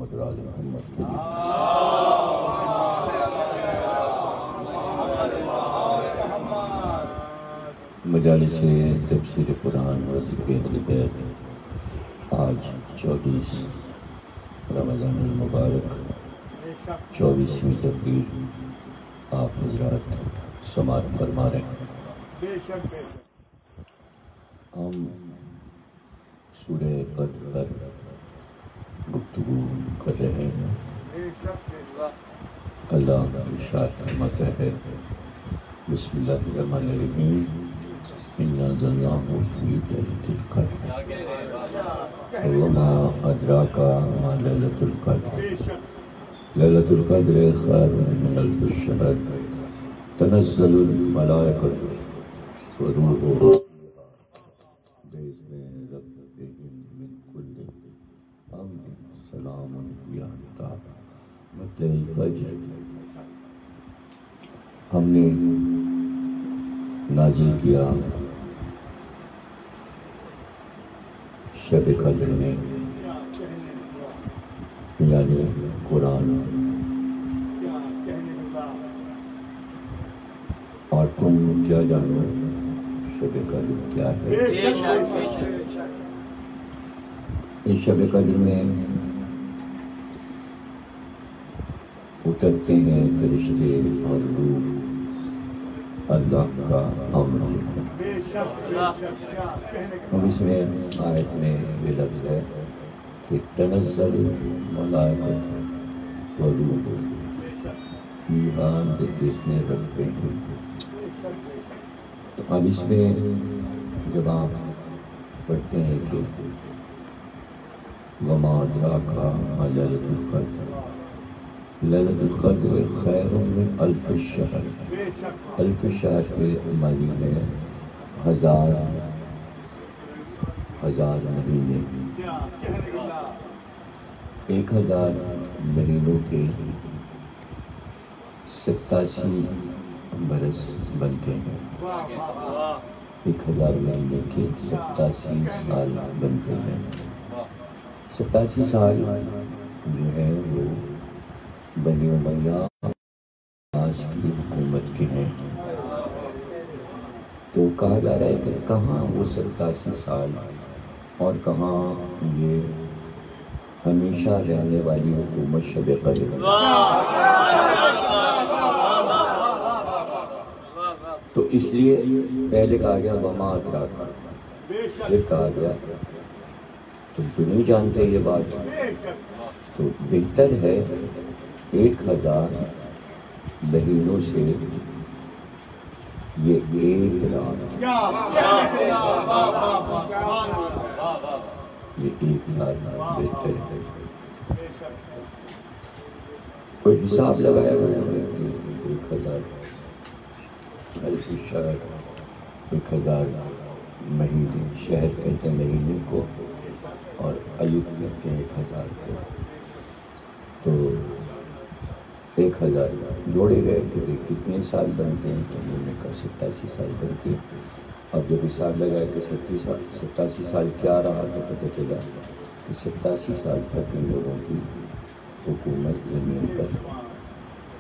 محمد و آل محمد کے لیے مجالس تفسیر قرآن و ذکر اہل بیت آج 24 رمضان المبارک 24ویں تقریر آپ حضرات سماعت فرما رہے ہیں۔ ہم سورہ قدر پر گفتگو کر رہے ہیں۔ اللہ ارشاد فرماتا ہے بسم اللہ الرحمن الرحیم اِنَّا أَنزَلْنَاهُ فِي لَيْلَةِ الْقَدْرِ وَمَا أَدْرَاكَ مَا لَيْلَةُ الْقَدْرِ لَيْلَةُ الْقَدْرِ خَيْرٌ مِنْ أَلْفِ شَهْرٍ تَنَزَّلُ الْمَلَائِكَةُ وَالرُّوحُ بِإِذْنِ رَبِّهِمْ مِنْ كُلِّ أَمْرٍ سَلَامٌ هِيَ حَتَّىٰ مَطْلَعِ الْفَجْرِ۔ ہم نے نازل کیا شب قدر میں، یعنی قرآن، اور تم کیا جانو شب قدر کیا ہے؟ اس شب قدر میں اترتے ہیں فرشتے اور روح، اللہ کا امر ہے۔ اب اس میں آیت میں یہ لفظ ہے کہ تنزل الملائکۃ والروح فیہا بإذن ربہم۔ تو اب اس میں جب آپ پڑھتے ہیں کہ وما ادراک ما لیلۃ القدر، لیلۃ القدر خیر من الف شہر، الف شہر کے معنی ہے ہزار مہینے، 1000 مہینوں کے 87 برس بنتے ہیں، 1000 مہینے کے 87 سال بنتے ہیں۔ 87 سال جو ہے وہ بنی امیہ آج کی حکومت کے ہیں۔ تو کہا جا رہا ہے کہ کہاں وہ 87 سال اور کہاں یہ ہمیشہ رہنے والی حکومت شب قدر۔ تو اس لیے پہلے کہا گیا وما ادراک، پھر کہا گیا تم تو نہیں جانتے یہ بات، تو بہتر ہے 1000 مہینوں سے یہ ایک رات، یہ ایک رات بہتر ہے۔ کوئی حساب لگایا گیا کہ 1000 الف شہر، 1000 مہینے، شہر کہتے ہیں مہینے کو اور الف کہتے ہیں 1000 کو، تو 1000 جوڑے گئے کہ کتنے سال بنتے ہیں، تو انہوں نے کہا 87 سال بنتے ہیں۔ اب جب حساب لگایا کہ 87 سال کیا رہا تو پتہ چلا کہ 87 سال تک ان لوگوں کی حکومت زمین پر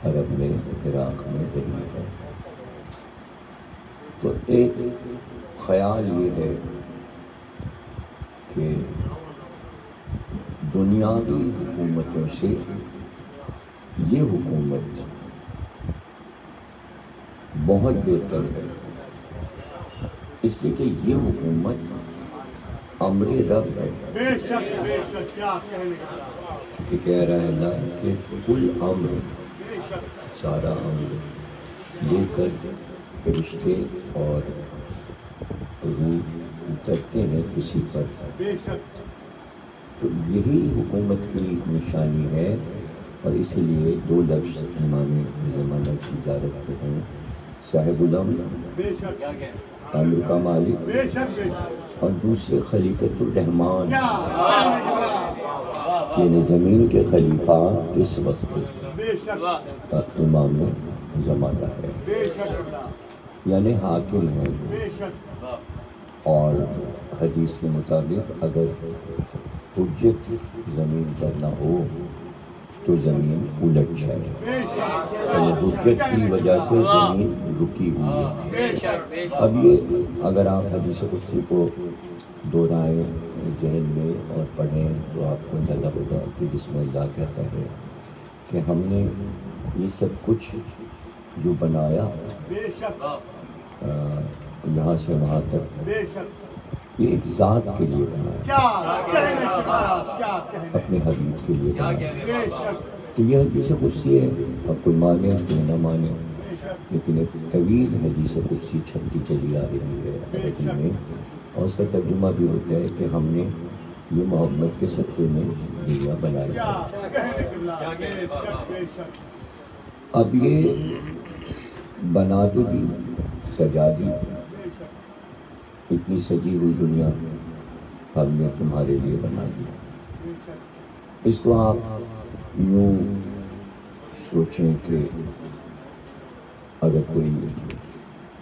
عرب میں، عراق میں رہی ہے۔ تو ایک خیال یہ ہے کہ دنیاوی حکومتوں سے یہ حکومت بہت بہتر ہے، اس لیے کہ یہ حکومت امر رب ہے، کہ کہہ رہا ہے اللہ کہ کل امر، سارا امر لے کر فرشتے اور روح اترتے ہیں کسی پر، تو یہی حکومت کی نشانی ہے۔ اور اس لیے 2 لفظ امام زمانہ کی وزارت پہ ہیں، صاحب الامر، امر کا مالک، اور دوسرے خلیفۃ الرحمان، یعنی زمین کے خلیفہ اس وقت امام زمانہ ہے، یعنی حاکم ہے۔ اور حدیث کے مطابق اگر حجت زمین پر نہ ہو تو زمین الٹ جائے، اور حجت کی وجہ سے زمین رکی ہوئی ہے۔ اب یہ اگر آپ حدیث قدسی کو دہرائیں ذہن میں اور پڑھیں تو آپ کو اندازہ ہوگا کہ جس میں اللہ کہتا ہے کہ ہم نے یہ سب کچھ جو بنایا یہاں سے وہاں تک، یہ ایک ذات کے لیے بنایا، اپنے حبیب کے لیے بنایا۔ تو یہ حدیث قدسی ہے، اب کوئی مانے کوئی نہ مانے، لیکن ایک طویل حدیث قدسی چھپتی چلی آ رہی ہے عربی میں، اور اس کا ترجمہ بھی ہوتا ہے کہ ہم نے یہ محبت کے صدقے میں دنیا بنائی ہے۔ اب یہ بنا تو دی، سجا دی، اتنی سجی ہوئی دنیا ہم نے تمہارے لیے بنا دی۔ اس کو آپ یوں سوچیں کہ اگر کوئی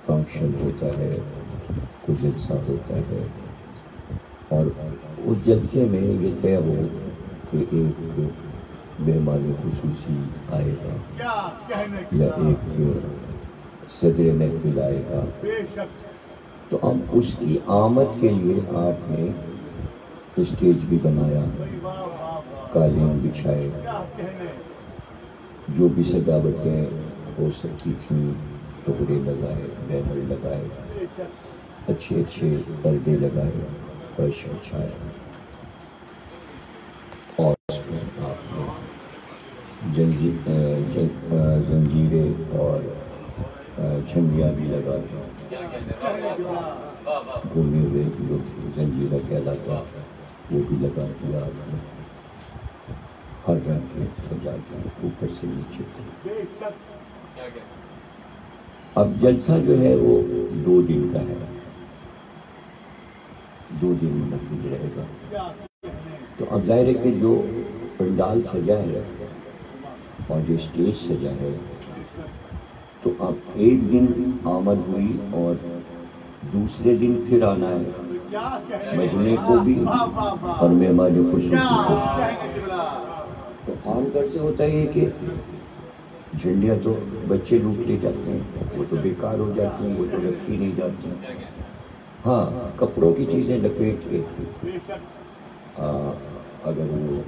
فنکشن ہوتا ہے، کوئی جلسہ ہوتا ہے، اور اس جلسے میں یہ طے ہو کہ ایک مہمان خصوصی آئے گا یا ایک صدر محفل آئے گا، تو اب اس کی آمد کے لیے آپ نے اسٹیج بھی بنایا، قالین بچھائے، جو بھی سجاوٹیں ہو سکتی تھیں، ٹکڑے لگائے، بینر لگائے، اچھے اچھے پردے لگائے، فرش بچھائے، اور اس میں آپ نے زنجیریں اور جھنڈیاں بھی لگا دی، گھومے ہوئے جو زنجیرہ کہلاتا وہ بھی لگا دیا آپ نے، ہر رنگ کے سجا دیا اوپر سے نیچے۔ اب جلسہ جو ہے وہ 2 دن کا ہے، 2 دن منعقد رہے گا۔ تو اب ظاہر ہے کہ جو پنڈال سجا ہے اور جو اسٹیج سجا ہے، تو اب ایک دن آمد ہوئی اور دوسرے دن پھر آنا ہے مجمع کو بھی اور مہمان خصوصی کو۔ تو عام طور سے ہوتا ہے کہ جھنڈیاں تو بچے لوٹ لے جاتے ہیں، وہ تو بیکار ہو جاتی ہیں، وہ تو رکھی نہیں جاتی، ہاں کپڑوں کی چیزیں لپیٹ کے اگر وہ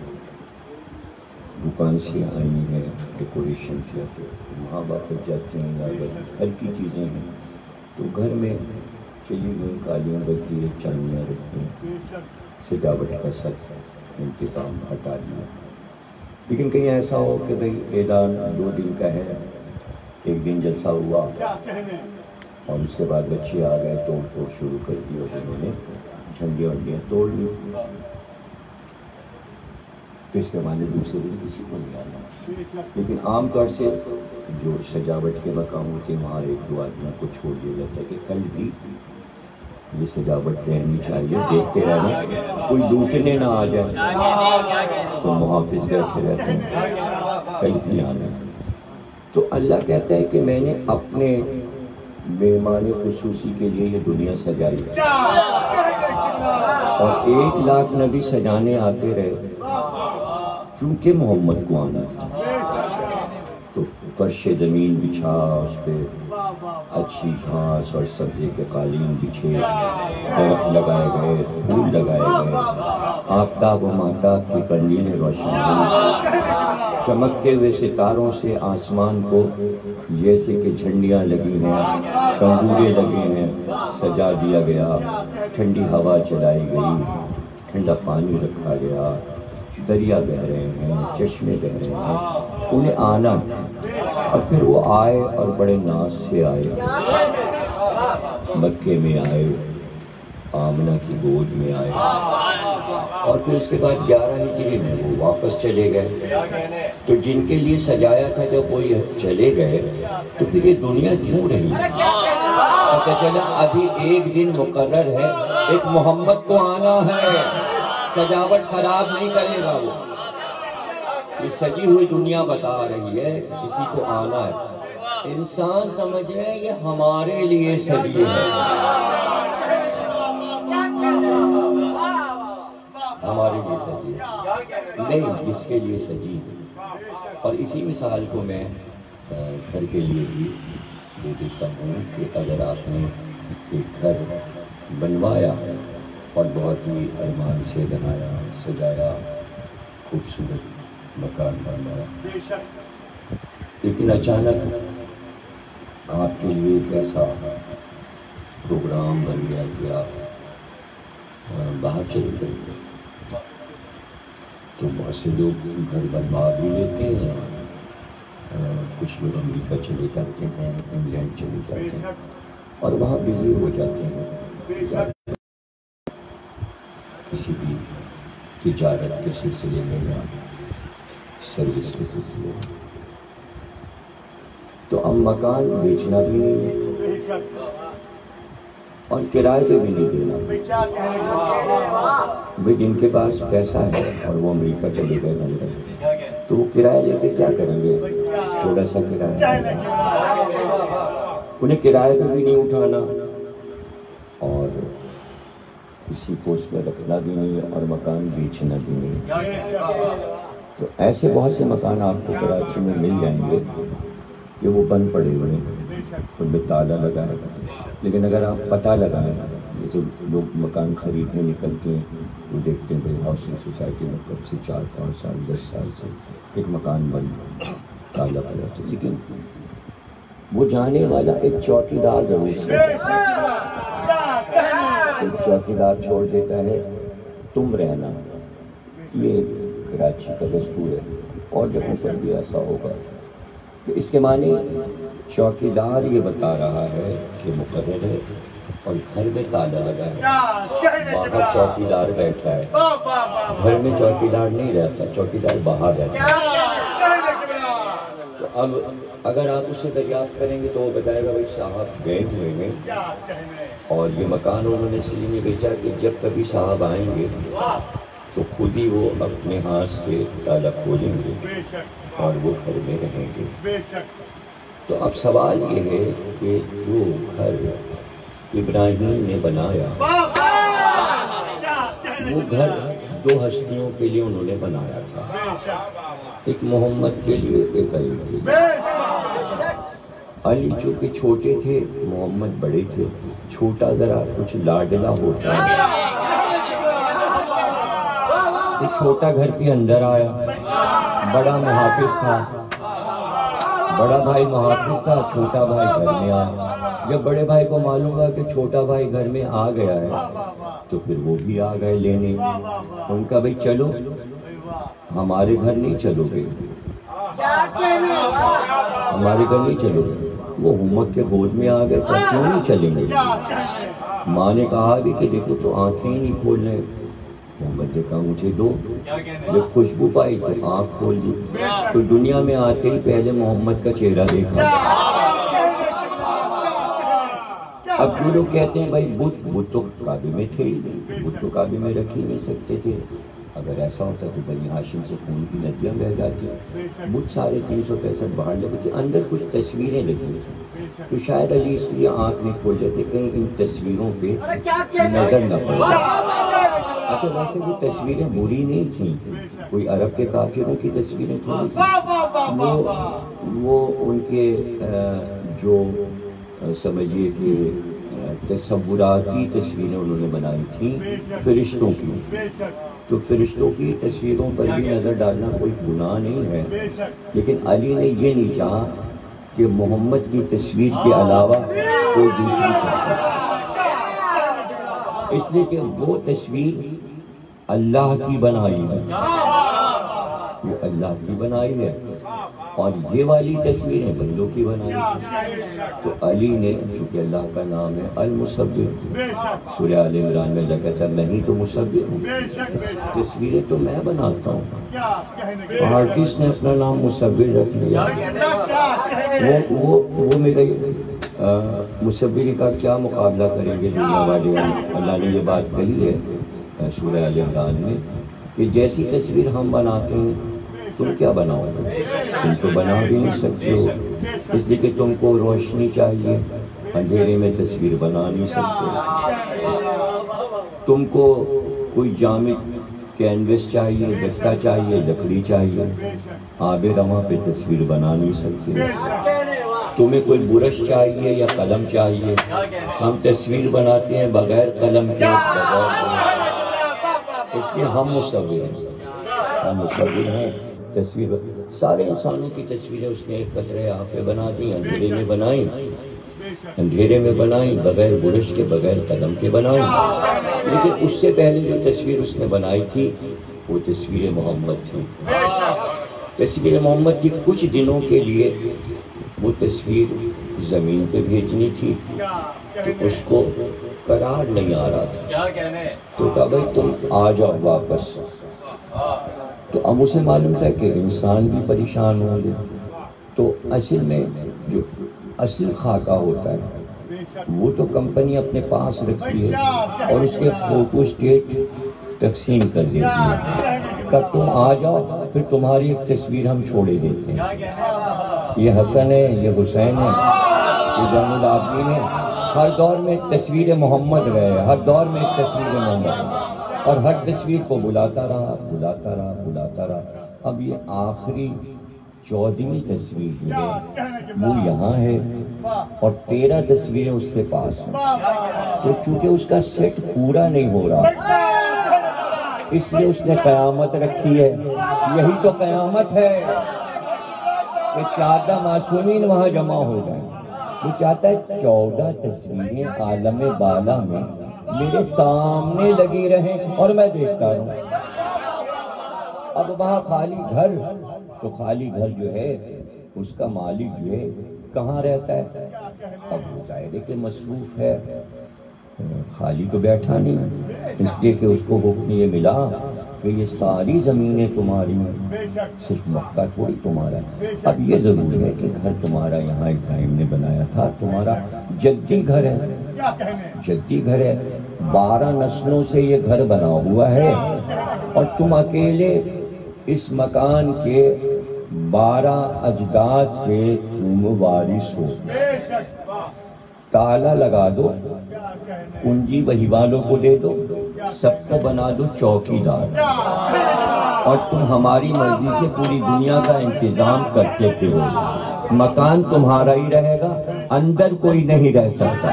دکان سے آئی ہیں ڈیکوریشن کیا تو وہاں واپس جاتے ہیں، یا اگر گھر کی چیزیں ہیں تو گھر میں چلی گئی قالیاں رکھتی ہے، چانیاں رکھتی ہیں، سجاوٹ کا سب انتظام ہٹا دیا۔ لیکن کہیں ایسا ہو کہ بھئی اعلان 2 دن کا ہے، ایک دن جلسہ ہوا اور اس کے بعد بچے آ گئے، توڑ پھوڑ شروع کر دی اور انہوں نے جھنڈیاں ونڈیاں توڑ لی، تو اس کے بعد دوسرے دن کسی کو نہیں آنا۔ لیکن عام طور سے جو سجاوٹ کے مقام ہوتے ہیں وہاں 1-2 آدمیوں کو چھوڑ دیا جاتا ہے کہ کل بھی یہ سجاوٹ رہنی چاہیے، دیکھتے رہنا کوئی لوٹنے نہ آ جائے، تو محافظ بیٹھے رہتے ہیں کل بھی آنا۔ تو اللہ کہتا ہے کہ میں نے اپنے مہمان خصوصی کے لیے یہ دنیا سجائی، اور 1 لاکھ نبی سجانے آتے رہے چونکہ محمد کو آنا تھا۔ تو فرش زمین بچھا، اس پہ اچھی گھاس اور سبزے کے قالین بچھے، درخت لگائے گئے، پھول لگائے گئے، آفتاب و ماہتاب کی قندیلیں روشن ہوئی، چمکتے ہوئے ستاروں سے آسمان کو جیسے کہ جھنڈیاں لگی ہیں، تنبورے لگے ہیں سجا دیا گیا، ٹھنڈی ہوا چلائی گئی، ٹھنڈا پانی رکھا گیا، دریا بہہ رہے ہیں، چشمے بہہ رہے ہیں، انہیں آنا، اور پھر وہ آئے اور بڑے ناز سے آئے، مکے میں آئے، آمنہ کی گود میں آئے، اور پھر اس کے بعد 11 ہجری میں وہ واپس چلے گئے۔ تو جن کے لیے سجایا تھا جب وہ چلے گئے تو پھر یہ دنیا کیوں رہی؟ پتہ چلا ابھی 1 دن مقرر ہے، ایک محمد کو آنا ہے، سجاوٹ خراب نہیں کرے گا وہ، یہ سجی ہوئی دنیا بتا رہی ہے کہ کسی کو آنا ہے۔ انسان سمجھ رہے ہیں یہ ہمارے لیے سجی ہے، ہمارے لیے سجی ہے نہیں، جس کے لیے سجی ہے اور اسی مثال کو میں گھر کے لیے بھی دے دیتا ہوں کہ اگر آپ نے ایک گھر بنوایا اور بہت ہی ارمان سے بنایا، سجایا، خوبصورت مکان بنوایا، لیکن اچانک آپ کے لیے ایک ایسا پروگرام بن گیا کہ آپ باہر چلے گئے، تو بہت سے لوگ گھر بنوا بھی لیتے ہیں، کچھ لوگ امریکہ چلے جاتے ہیں، انگلینڈ چلے جاتے ہیں اور وہاں بزی ہو جاتے ہیں کسی بھی تجارت کے سلسلے میں یا سروس کے سلسلے میں، تو اب مکان بیچنا بھی نہیں ہے اور کرائے پہ بھی نہیں دینا۔ بھئی جن کے پاس پیسہ ہے اور وہ امریکہ چلے گئے لندن، تو وہ کرایہ لے کے کیا کریں گے؟ تھوڑا سا کرایہ، انہیں کرائے پہ بھی نہیں اٹھانا اور کسی کو اس میں رکھنا بھی نہیں اور مکان بیچنا بھی نہیں۔ تو ایسے بہت سے مکان آپ کو کراچی میں مل جائیں گے کہ وہ بند پڑے ہوئے ہیں، ان میں تالا لگا ہے، لیکن اگر آپ پتہ لگائیں، جیسے لوگ مکان خریدنے نکلتے ہیں وہ دیکھتے ہیں بھائی ہاؤسنگ سوسائٹی میں کب سے 4-5 سال 10 سال سے ایک مکان بند تالا پڑا تھا، لیکن وہ جانے والا ایک چوکیدار ضرور سے، ایک چوکیدار چھوڑ دیتا ہے تم رہنا، یہ کراچی کا دستور ہے، اور جگہوں پر بھی ایسا ہوگا۔ تو اس کے معنی چوکیدار یہ بتا رہا ہے کہ مقرر ہے اور گھر میں تالا لگا ہے، باہر چوکیدار بیٹھا ہے، گھر میں چوکیدار نہیں رہتا، چوکیدار باہر رہتا ہے۔ تو اب اگر آپ اس سے دریافت کریں گے تو وہ بتائے گا بھائی صاحب گئے ہوئے ہیں اور یہ مکان انہوں نے اس لیے بیچا کہ جب کبھی صاحب آئیں گے تو خود ہی وہ اپنے ہاتھ سے تالا کھولیں گے اور وہ گھر میں رہیں گے۔ تو اب سوال یہ ہے کہ جو گھر ابراہیم نے بنایا وہ گھر 2 ہستیوں کے لیے انہوں نے بنایا تھا، ایک محمد کے لیے، ایک علی کے لیے۔ علی چونکہ چھوٹے تھے، محمد بڑے تھے، چھوٹا ذرا کچھ لاڈلا ہوتا ہے، ایک چھوٹا گھر کے اندر آیا، بڑا محافظ تھا، بڑا بھائی محافظ تھا، چھوٹا بھائی گھر میں آیا۔ جب بڑے بھائی کو معلوم ہوا کہ چھوٹا بھائی گھر میں آ گیا ہے تو پھر وہ بھی آ گئے لینے، ان کا بھائی چلو ہمارے گھر نہیں چلو گے، ہمارے گھر نہیں چلو گے، وہ ہمت کے گود میں آ گئے تو کیوں نہیں چلیں گے؟ ماں نے کہا بھی کہ دیکھو تو آنکھیں ہی نہیں کھول رہے، محمد نے کہا مجھے دو، جب خوشبو پائی تو آنکھ کھول دی، تو دنیا میں آتے ہی پہلے محمد کا چہرہ دیکھا۔ اب جو لوگ کہتے ہیں بھائی بت تو کعبے میں تھے ہی نہیں، بت تو کعبے میں رکھ ہی نہیں سکتے تھے، اگر ایسا ہوتا تو بنی ہاشم سے خون کی ندیاں بہہ جاتی، بت سارے 365 باہر لگے تھے، اندر کچھ تصویریں لگی تھیں، تو شاید علی اس لیے آنکھ نہیں کھول دیتے کہیں ان تصویروں پہ نظر نہ پڑ جائے۔ اچھا ویسے وہ تصویریں بری نہیں تھیں، کوئی عرب کے کافروں کی تصویریں تھوڑی تھیں، وہ ان کے جو سمجھیے کہ تصوراتی تصویریں انہوں نے بنائی تھیں فرشتوں کی، تو فرشتوں کی تصویروں پر بھی نظر ڈالنا کوئی گناہ نہیں ہے، لیکن علی نے یہ نہیں چاہا کہ محمد کی تصویر کے علاوہ کوئی دوسری چاہتا، اس لیے کہ وہ تصویر اللہ کی بنائی ہے، یہ اللہ کی بنائی ہے اور یہ والی تصویریں بندوں کی بنائی ہے۔ تو علی نے چونکہ اللہ کا نام ہے المصور، سورہ آل عمران میں اللہ کہتا ہے میں ہی تو مصور ہوں، تصویریں تو میں بناتا ہوں، آرٹسٹ نے اپنا نام مصور رکھ لیا، وہ میرے مصوری کا کیا مقابلہ کریں گے دنیا والے؟ اللہ نے یہ بات کہی ہے سورہ آل عمران میں کہ جیسی تصویر ہم بناتے ہیں تم کیا بناؤ گے؟ تم تو بنا بھی نہیں سکتے ہو، اس لیے کہ تم کو روشنی چاہیے، اندھیرے میں تصویر بنا نہیں سکتے، تم کو کوئی جامد کینوس چاہیے، گفتہ چاہیے، لکڑی چاہیے، آب رواں پہ تصویر بنا نہیں سکتے. تمہیں کوئی برش چاہیے یا قلم چاہیے؟ ہم تصویر بناتے ہیں بغیر قلم کے، اس لیے ہم مصور ہیں. تصویر سارے انسانوں کی تصویریں اس نے ایک قطرے آپ پہ بنا دی، اندھیرے میں بنائی بغیر برش کے، بغیر قلم کے بنائی. لیکن اس سے پہلے جو تصویر اس نے بنائی تھی وہ تصویر محمد تھی. تصویر محمد تھی. کچھ دنوں کے لیے وہ تصویر زمین پہ بھیجنی تھی تو اس کو قرار نہیں آ رہا تھا، تو کہا بھائی تم آ جاؤ واپس. تو اب اسے معلوم تھا کہ انسان بھی پریشان ہوں گے، تو اصل میں جو اصل خاکہ ہوتا ہے وہ تو کمپنی اپنے پاس رکھتی ہے اور اس کے فوٹو اسٹیٹ تقسیم کر دیتی ہے کہ تم آ جاؤ، پھر تمہاری ایک تصویر ہم چھوڑے دیتے ہیں. یہ حسن ہے، یہ حسین ہے، یہ زین العابدین ہے. ہر دور میں ایک تصویر محمد رہے، ہر دور میں ایک تصویر محمد، اور ہر تصویر کو بلاتا رہا. اب یہ آخری 14ویں تصویر جو ہے وہ یہاں ہے اور 13 تصویریں اس کے پاس ہیں. تو چونکہ اس کا سیٹ پورا نہیں ہو رہا اس لیے اس نے قیامت رکھی ہے. یہی تو قیامت ہے کہ 14 معصومین وہاں جمع ہو جائیں. وہ چاہتا ہے 14 تصویریں عالم بالا میں میرے سامنے لگی رہیں اور میں دیکھتا رہوں. اب وہاں خالی گھر، تو خالی گھر جو ہے اس کا مالک جو ہے کہاں رہتا ہے؟ اب وہ ظاہر ہے کہ مصروف ہے، خالی تو بیٹھا نہیں، اس لیے کہ اس کو حکم یہ ملا کہ یہ ساری زمینیں تمہاری ہیں، صرف مکہ تھوڑی تمہارا ہے. اب یہ ضروری ہے کہ گھر تمہارا یہاں ابراہیم نے بنایا تھا، تمہارا جدی گھر ہے، جدی گھر ہے. 12 نسلوں سے یہ گھر بنا ہوا ہے اور تم اکیلے اس مکان کے 12 اجداد کے تم وارث ہو. تالا لگا دو، کنجی وہی والوں کو دے دو، سب کو بنا دو چوکیدار، اور تم ہماری مرضی سے پوری دنیا کا انتظام کرتے پھرو. مکان تمہارا ہی رہے گا، اندر کوئی نہیں رہ سکتا،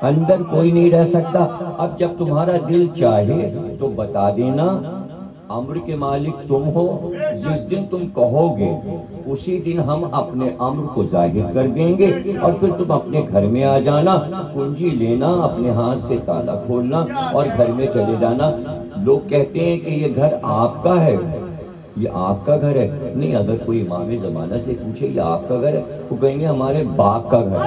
اندر کوئی نہیں رہ سکتا. اب جب تمہارا دل چاہے تو بتا دینا، امر کے مالک تم ہو. جس دن تم کہو گے اسی دن ہم اپنے امر کو ظاہر کر دیں گے اور پھر تم اپنے گھر میں آ جانا، کنجی لینا، اپنے ہاتھ سے تالا کھولنا اور گھر میں چلے جانا. لوگ کہتے ہیں کہ یہ گھر آپ کا ہے، یہ آپ کا گھر ہے. نہیں، اگر کوئی امام زمانہ سے پوچھے یہ آپ کا گھر ہے، وہ کہیں گے ہمارے باپ کا گھر ہے.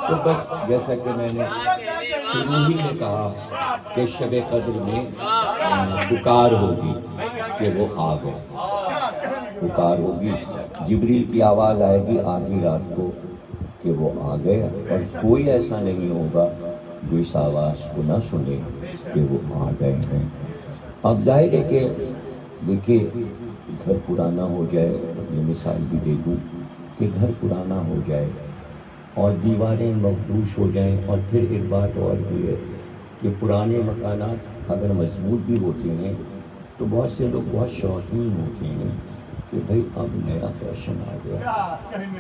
تو بس جیسا کہ میں نے شروع ہی میں کہا کہ شب قدر میں پکار ہوگی کہ وہ آ گئے، پکار ہوگی، جبریل کی آواز آئے گی آدھی رات کو کہ وہ آ گئے، اور کوئی ایسا نہیں ہوگا جو اس آواز کو نہ سنے کہ وہ آ گئے ہیں. اب ظاہر ہے کہ دیکھیے گھر پرانا ہو جائے، یہ مثال بھی دے دوں کہ گھر پرانا ہو جائے اور دیواریں مخدوش ہو جائیں، اور پھر ایک بات اور بھی ہے کہ پرانے مکانات اگر مضبوط بھی ہوتے ہیں تو بہت سے لوگ بہت شوقین ہوتے ہیں کہ بھئی اب نیا فیشن آ گیا،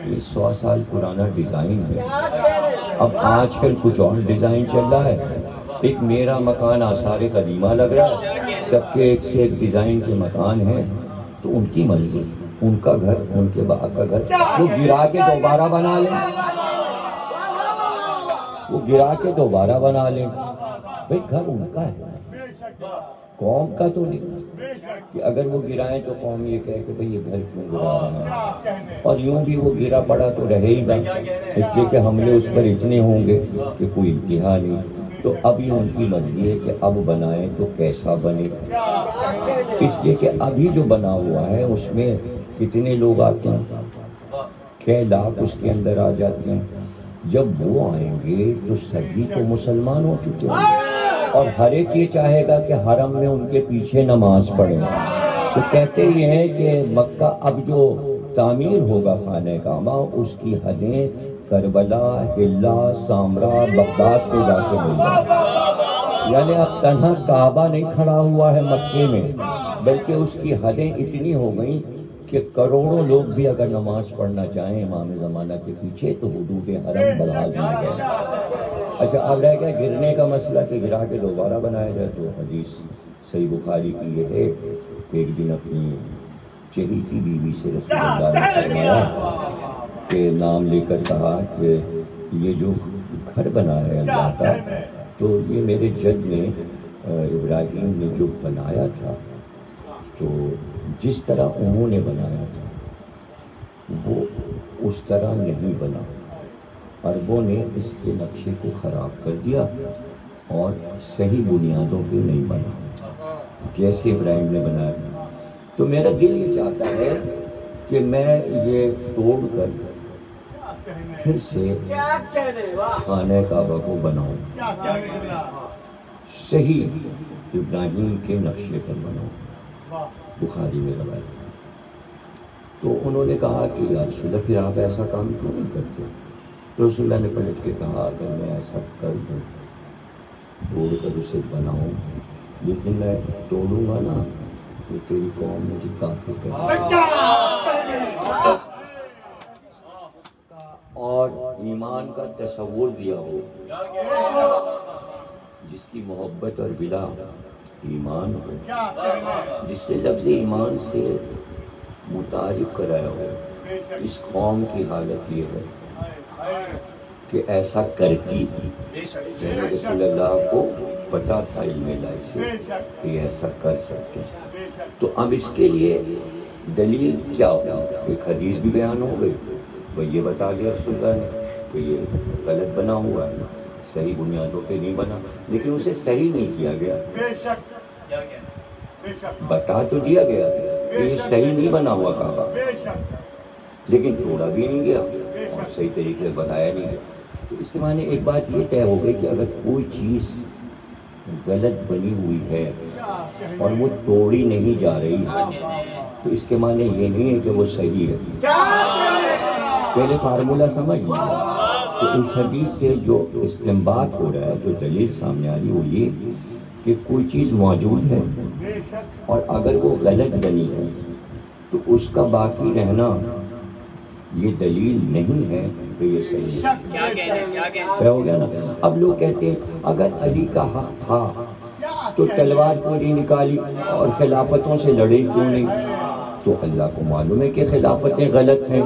یہ 100 سال پرانا ڈیزائن ہے، اب آج کل کچھ اور ڈیزائن چل رہا ہے. ایک میرا مکان آثار قدیمہ لگ رہا ہے، سب کے ایک سے ایک ڈیزائن کے مکان ہیں، تو ان کی مرضی، ان کا گھر، ان کے باپ کا گھر وہ گرا کے دوبارہ بنا لیں، وہ گرا کے دوبارہ بنا لیں. بھئی گھر ان کا ہے، قوم کا تو نہیں کہ اگر وہ گرائیں تو قوم یہ کہے کہ بھئی یہ گھر کیوں گرا رہا ہے، اور یوں بھی وہ گرا پڑا تو رہے ہی گا، اس لیے کہ حملے اس پر اتنے ہوں گے کہ کوئی انتہا نہیں. تو اب یہ ان کی مرضی ہے کہ اب بنائیں تو کیسا بنے، اس لیے کہ ابھی جو بنا ہوا ہے اس میں کتنے لوگ آتے ہیں، کئی لاکھ اس کے اندر آ جاتے ہیں. جب وہ آئیں گے تو سبھی تو مسلمان ہو چکے ہیں اور ہر ایک یہ چاہے گا کہ حرم میں ان کے پیچھے نماز پڑھیں. تو کہتے یہ ہیں کہ مکہ اب جو تعمیر ہوگا خانہ کعبہ، اس کی حدیں کربلا، حلہ، سامرا، بغداد سے جا کے مل جائے. یعنی اب تنہا کعبہ نہیں کھڑا ہوا ہے مکے میں، بلکہ اس کی حدیں اتنی ہو گئیں کہ کروڑوں لوگ بھی اگر نماز پڑھنا چاہیں امام زمانہ کے پیچھے تو حدود حرم بڑھا دیے گئے. اچھا اب رہ گیا گرنے کا مسئلہ کہ گرا کے دوبارہ بنایا جائے. تو حدیث صحیح بخاری کی یہ ہے کہ ایک دن اپنی چہیتی بیوی سے رسول اللہ نے فرمایا کہ نام لے کر کہا کہ یہ جو گھر بنا ہے اللہ کا، تو یہ میرے جد نے ابراہیم نے جو بنایا تھا، تو جس طرح انہوں نے بنایا تھا وہ اس طرح نہیں بنا. عربوں نے اس کے نقشے کو خراب کر دیا اور صحیح بنیادوں پہ نہیں بنا جیسے ابراہیم نے بنایا تھا. تو میرا دل یہ چاہتا ہے کہ میں یہ توڑ کر پھر سے خانہ کعبہ کو بناؤں، صحیح ابراہیم کے نقشے پر بناؤں. بخاری میں روایت. تو انہوں نے کہا کہ یا رسول اللہ پھر آپ ایسا کام کیوں نہیں کرتے؟ تو رسول اللہ نے پلٹ کے کہا اگر میں ایسا کر دوں، توڑ کر اسے بناؤں، لیکن میں توڑوں گا نا تو تیری قوم مجھے کافر کرے اور ایمان کا تصور دیا ہو جس کی محبت اور بلا ایمان ہو، جس سے لفظ ایمان سے متعارف کرایا ہو. اس قوم کی حالت یہ ہے کہ ایسا کرتی جنہوں رسول اللہ کو پتا تھا علم الہی سے کہ ایسا کر سکتے. تو اب اس کے لیے دلیل کیا ہو؟ ایک حدیث بھی بیان ہو گئی، وہ یہ بتا دیا رسول اللہ نے کہ یہ غلط بنا ہوا ہے، صحیح بنیادوں پہ نہیں بنا. لیکن اسے صحیح نہیں کیا گیا. بتا تو دیا گیا کہ یہ صحیح نہیں بنا ہوا کعبہ، لیکن توڑا بھی نہیں گیا اور صحیح طریقے سے بتایا نہیں گیا. تو اس کے معنی ایک بات یہ طے ہو گئی کہ اگر کوئی چیز غلط بنی ہوئی ہے اور وہ توڑی نہیں جا رہی تو اس کے معنی یہ نہیں ہے کہ وہ صحیح ہے. پہلے فارمولہ سمجھ لیں. تو اس حدیث سے جو استنباط ہو رہا ہے، جو دلیل سامنے آ رہی وہ یہ کہ کوئی چیز موجود ہے اور اگر وہ غلط بنی ہے تو اس کا باقی رہنا یہ دلیل نہیں ہے کہ یہ صحیح ہے. کیا ہو گیا نا؟ اب لوگ کہتے ہیں اگر علی کا حق تھا تو تلوار کیوں نہیں نکالی اور خلافتوں سے لڑے کیوں نہیں؟ تو اللہ کو معلوم ہے کہ خلافتیں غلط ہیں.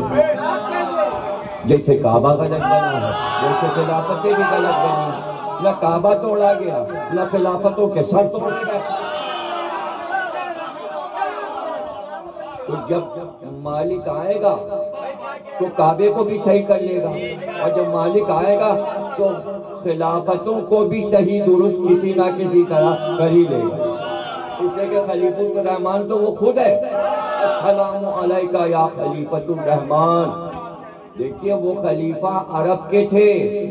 جیسے کعبہ غلط بنا ہے ویسے خلافتیں بھی غلط بنی ہیں. نہ کعبہ توڑا گیا نہ خلافتوں کے سر توڑے گئے. تو جب مالک آئے گا تو کعبے کو بھی صحیح کر لے گا، اور جب مالک آئے گا تو خلافتوں کو بھی صحیح درست کسی نہ کسی طرح کر ہی لے گا. اس لیے کہ خلیفۃ الرحمان تو وہ خود ہے. السلام علیکہ یا خلیفۃ الرحمان. دیکھیے وہ خلیفہ عرب کے تھے،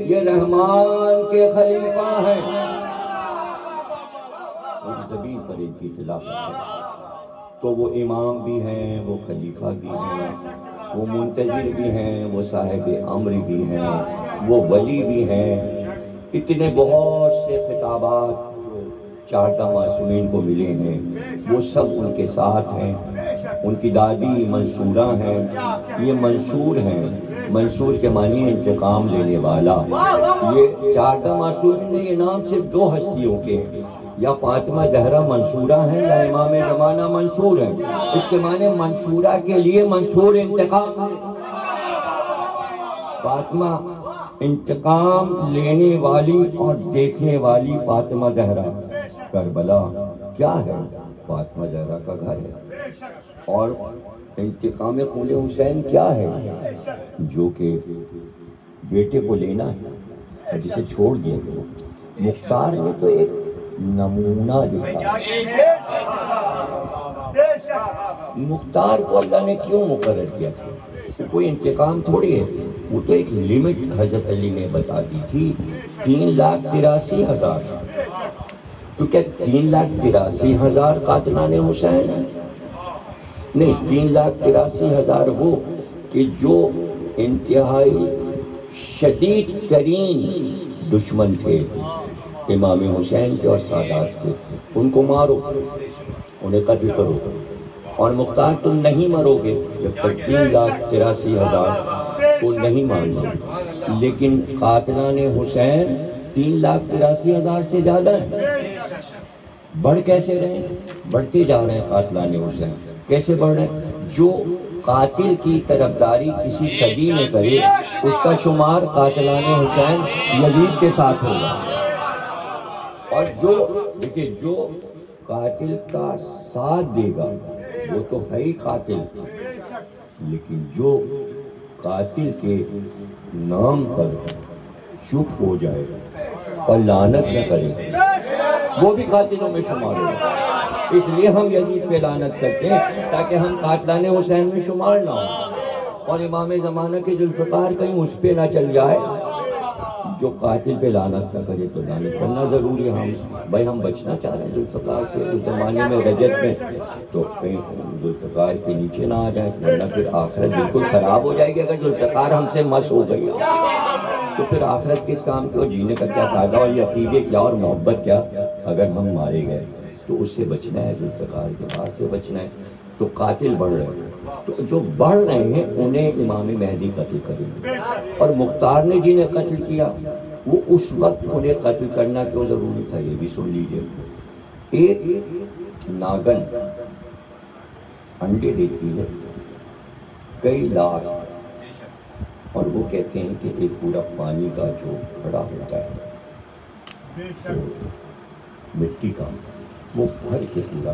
یہ رحمان کے خلیفہ ہیں. زمین پر ان کی اطلاق ہے. تو وہ امام بھی ہیں، وہ خلیفہ بھی ہیں، وہ منتظر بھی ہیں، وہ صاحب امر بھی ہیں، وہ ولی بھی ہیں. اتنے بہت سے خطابات جو 14 معصومین کو ملے ہیں وہ سب ان کے ساتھ ہیں. ان کی دادی منصورہ ہیں. یہ منصور ہیں. منصور کے معنی انتقام لینے والا. یہ 14 معصومین میں یہ نام صرف 2 ہستیوں کے ہیں، یا فاطمہ زہرا منصورہ ہیں یا امام زمانہ منصور ہیں. اس کے معنی منصورہ کے لیے منصور انتقام. فاطمہ انتقام لینے والی اور دیکھنے والی فاطمہ زہرا. کربلا کیا ہے؟ فاطمہ زہرا کا گھر ہے. اور انتقام خون حسین کیا ہے؟ جو کہ بیٹے کو لینا ہے اور جسے چھوڑ دیا گیا. مختار نے تو ایک نمونہ دیکھا. مختار کو اللہ نے کیوں مقرر کیا تھا؟ کوئی انتقام تھوڑی ہے. وہ تو ایک لیمٹ حضرت علی نے بتا دی تھی، 3,83,000. تو کیا 3,83,000 قاتلان حسین ہیں؟ نہیں، 3,83,000 وہ کہ جو انتہائی شدید ترین دشمن تھے امام حسین کے اور سادات کے، ان کو مارو، انہیں قتل کرو، اور مختار تم نہیں مرو گے جب تک 3,83,000 کو نہیں ماننا، لیکن قاتلان حسین 3,83,000 سے زیادہ ہیں۔ بڑھ کیسے رہے ہیں؟ بڑھتے جا رہے ہیں قاتلان حسین۔ کیسے بڑھ رہے ہیں؟ جو قاتل کی طرفداری کسی صدی میں کرے اس کا شمار قاتلان حسین یزید کے ساتھ ہوگا، اور دیکھیں جو قاتل کا ساتھ دے گا وہ تو ہے ہی قاتل، لیکن جو قاتل کے نام پر چپ ہو جائے اور لعنت نہ کرے وہ بھی قاتلوں میں شمار ہوگا۔ اس لیے ہم یزید پہ لعنت کرتے ہیں تاکہ ہم قاتلان حسین میں شمار نہ ہوں، اور امام زمانہ کے ذوالفقار کہیں اس پہ نہ چل جائے۔ جو قاتل پہ لعنت نہ کرے تو لعنت کرنا ضروری ہے۔ ہم بچنا چاہ رہے ہیں ذوالفقار سے اس زمانے میں رجت میں، تو کہیں ذوالفقار کے نیچے نہ آ جائیں، ورنہ پھر آخرت بالکل خراب ہو جائے گی۔ اگر ذوالفقار ہم سے مس ہو گئی تو پھر آخرت کس کام کی، اور جینے کا کیا فائدہ، اور یہ عقیدے کیا اور محبت کیا اگر ہم مارے گئے۔ تو اس سے بچنا ہے، ذوالفقار کے پاس سے بچنا ہے۔ تو قاتل بڑھ رہے ہیں، تو جو بڑھ رہے ہیں انہیں امام مہدی قتل کریں گے، اور مختار نے جنہیں قتل کیا وہ اس وقت انہیں قتل کرنا کیوں ضروری تھا یہ بھی سن لیجئے۔ ایک ناگن انڈے دیتی ہے کئی لاکھ، اور وہ کہتے ہیں کہ ایک پورا پانی کا جو بڑا ہوتا ہے مٹی کا، وہ بھر کے پورا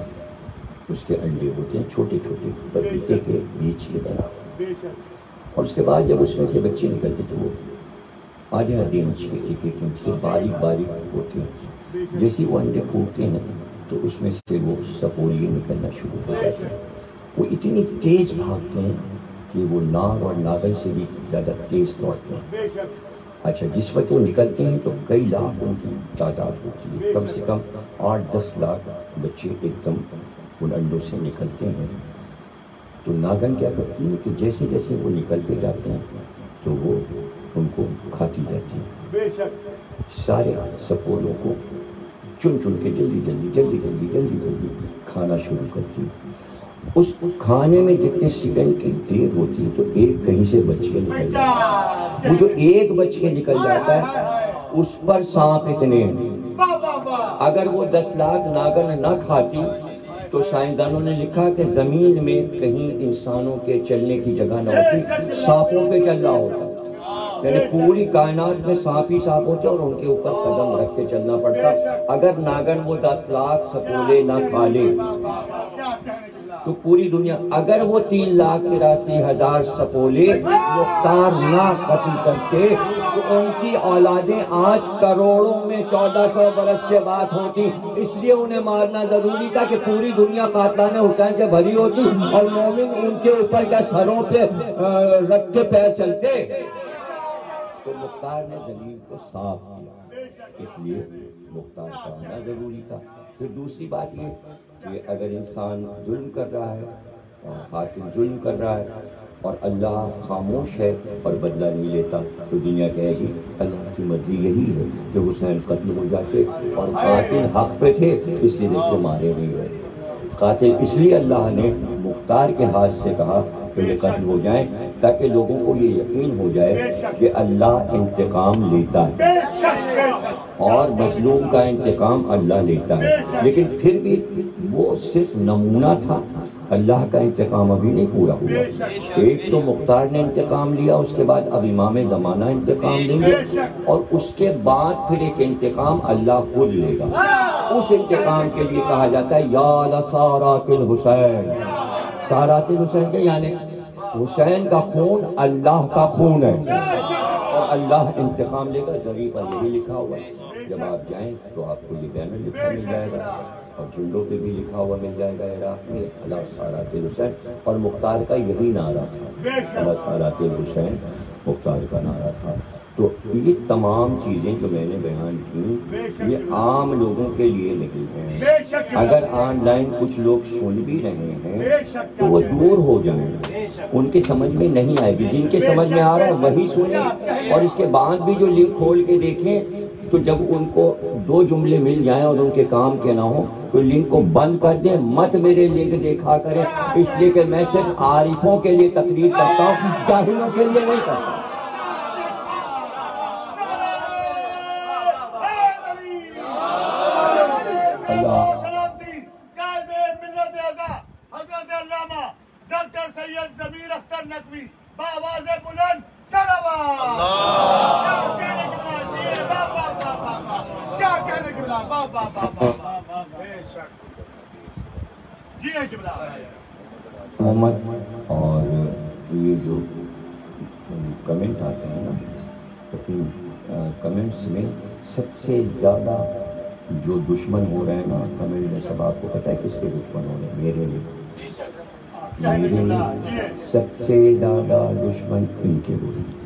اس کے انڈے ہوتے ہیں چھوٹے چھوٹے پپیتے کے بیج کے برابر، اور اس کے بعد جب اس میں سے بچے نکلتے تو وہ آدھے آدھے انچ کے، ایک ایک انچ کے باریک باریک ہوتے ہیں۔ جیسے وہ انڈے پھوٹتے ہیں تو اس میں سے وہ سپولیے نکلنا شروع ہو جاتے ہیں۔ وہ اتنی تیز بھاگتے ہیں کہ وہ ناگ اور ناگن سے بھی زیادہ تیز دوڑتے ہیں۔ اچھا، جس وقت وہ نکلتے ہیں تو کئی لاکھ ان کی تعداد ہوتی ہے، کم سے کم 8-10 لاکھ بچے ایک دم ان انڈوں سے نکلتے ہیں۔ تو ناگن کیا کرتی ہے کہ جیسے جیسے وہ نکلتے جاتے ہیں تو وہ ان کو کھاتی جاتی ہے، سارے سپولوں کو چن چن کے جلدی جلدی کھانا شروع کرتی ہے۔ اس کھانے میں جتنے سیکنڈ کی دیر ہوتی ہے تو ایک کہیں سے بچ کے نکل جاتا ہے، وہ جو ایک بچ کے نکل جاتا ہے اس پر سانپ اتنے ہیں۔ اگر وہ 10 لاکھ ناگن نہ کھاتی تو سائنسدانوں نے لکھا کہ زمین میں کہیں انسانوں کے چلنے کی جگہ نہ ہوتی، سانپوں پہ چل رہا ہوتا، یعنی پوری کائنات میں سانپ ہی سانپ ہوتے اور ان کے اوپر قدم رکھ کے چلنا پڑتا۔ اگر ناگن وہ 10 لاکھ سپولے نہ کھا لے تو پوری دنیا، اگر وہ 3,83,000 سپولے مختار نہ قتل کرتے تو ان کی اولادیں آج کروڑوں میں 1400 برس کے بعد ہوتی۔ اس لیے انہیں مارنا ضروری تھا کہ پوری دنیا قاتلان حسین سے بھری ہوتی اور مومن ان کے اوپر کیا سروں پہ رکھ کے پیر چلتے۔ تو مختار نے زمین کو صاف کیا، اس لیے مختار کا آنا ضروری تھا۔ پھر دوسری بات یہ کہ اگر انسان ظلم کر رہا ہے اور حاکم ظلم کر رہا ہے اور اللہ خاموش ہے اور بدلہ نہیں لیتا تو دنیا کہے گی اللہ کی مرضی یہی ہے کہ حسین قتل ہو جاتے، اور قاتل حق پہ تھے اس لیے اس سے مارے نہیں ہوئے۔ قاتل اس لیے اللہ نے مختار کے ہاتھ سے کہا کہ یہ قتل ہو جائیں تاکہ لوگوں کو یہ یقین ہو جائے کہ اللہ انتقام لیتا ہے اور مظلوم کا انتقام اللہ لیتا ہے۔ لیکن پھر بھی وہ صرف نمونہ تھا، اللہ کا انتقام ابھی نہیں پورا ہوا۔ ایک تو مختار نے انتقام لیا، اس کے بعد اب امام زمانہ انتقام لیں گے، اور اس کے بعد پھر ایک انتقام اللہ خود لے گا۔ اس انتقام کے لیے کہا جاتا ہے یا لسارات الحسین، سارات الحسین کے یعنی حسین کا خون اللہ کا خون ہے، اور اللہ انتقام لے گا۔ ذریعہ پر یہی لکھا ہوا ہے، جب آپ جائیں تو آپ کو یہ بینر لکھا مل جائے گا۔ اور جھنڈوں پہ بھی لکھا ہوا مل جائے گا عراق میں اللہ سارات الحسین، اور مختار کا یہی نعرہ تھا، اللہ سارات الحسین مختار کا نعرہ تھا۔ تو یہ تمام چیزیں جو میں نے بیان کی یہ عام لوگوں کے لیے نہیں ہیں، اگر آن لائن کچھ لوگ سن بھی رہے ہیں تو وہ دور ہو جائیں، ان کے سمجھ میں نہیں آئے گی، جن کے سمجھ میں آ رہا ہے وہی سنیں، اور اس کے بعد بھی جو لنک کھول کے دیکھیں تو جب ان کو 2 جملے مل جائیں اور ان کے کام کے نہ ہوں تو لنک کو بند کر دیں، مت میرے لنک دیکھا کریں، اس لیے کہ میں صرف عارفوں کے لیے تقریر کرتا ہوں، جاہلوں کے لیے نہیں کرتا۔ حضرت علامہ ڈاکٹر سید ضمیر اختر نقوی بآواز بلند صلوات۔ کیا کہنے کے بعد جی ہے کہ محمد، اور یہ جو کمنٹ آتے ہیں نا، کمنٹس میں سب سے زیادہ جو دشمن ہو رہے ہیں نا کمنٹ میں، سب آپ کو پتہ ہے کس کے دشمن ہو رہے ہیں؟ میرے لیے سب سے زیادہ دشمن ان کے ہو رہے ہیں،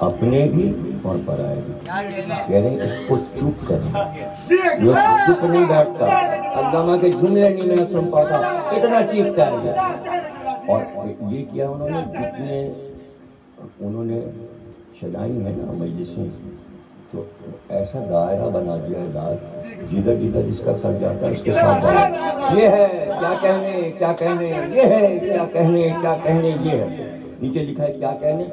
اپنے بھی اور پرائے بھی۔ کہہ رہے ہیں اس کو چپ کریں، یہ چپ نہیں بیٹھتا، علامہ کے جملے نہیں میں سن پاتا، اتنا چیختا ہے۔ اور یہ کیا انہوں نے، جتنے انہوں نے چلائی ہے نا مجلسیں، تو ایسا دائرہ بنا دیا ہے، جدھر جدھر اس کا سر جاتا ہے اس کے ساتھ یہ ہے کیا کہنے، کیا کہنے، یہ ہے کیا کہنے، کیا کہنے، یہ ہے، نیچے لکھا ہے کیا کہنے،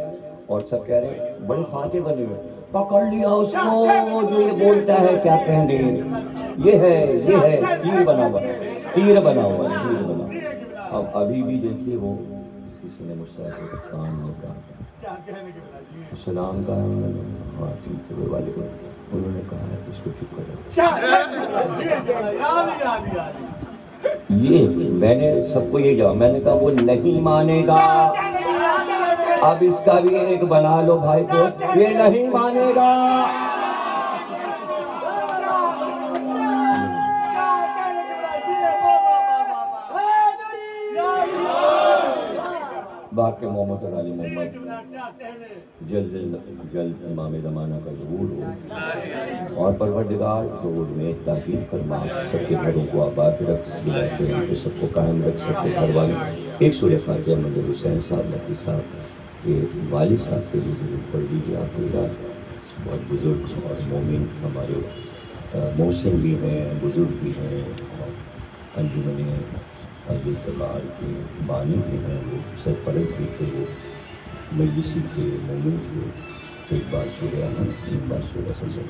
اور سب کہہ رہے ہیں بڑے فاتح بنے ہوئے، پکڑ لیا اس کو جو یہ بولتا ہے کیا کہنے، یہ ہے، تیر بنا ہوا، تیر بنا ہوا، تیر بنا ہوا۔ اب ابھی بھی دیکھیے وہ کسی نے مجھ سے کام نے کہا سلام کا ہاں ٹھیک ہے والے کو، انہوں نے کہا ہے اس کو چپ کرو۔ یہ میں نے سب کو یہ جواب، میں نے کہا وہ نہیں مانے گا، اب اس کا بھی ایک بنا لو بھائی کو، یہ نہیں مانے گا۔ باقی محمد علی محمد جلد امام زمانہ کا ظہور ہو، اور پروردگار ظہور میں تاکید فرما، سب کے گھروں کو آباد رکھ، بلاتے ہیں کہ سب کو قائم رکھ، سب کے گھر والے۔ ایک سورہ فاتحہ منظر حسین صاحب نقوی صاحب کے والد صاحب کے لیے ضرور پڑھ دیجیے، آپ بہت بزرگ اور مومن ہمارے محسن بھی ہیں، بزرگ بھی ہیں، اور انجمن اعتبار کے بانی بھی ہیں، وہ سرپرست بھی تھے، وہ مجلسی تھے، مومن تھے۔ ایک بار سورہ ایک بار سورہ فجر۔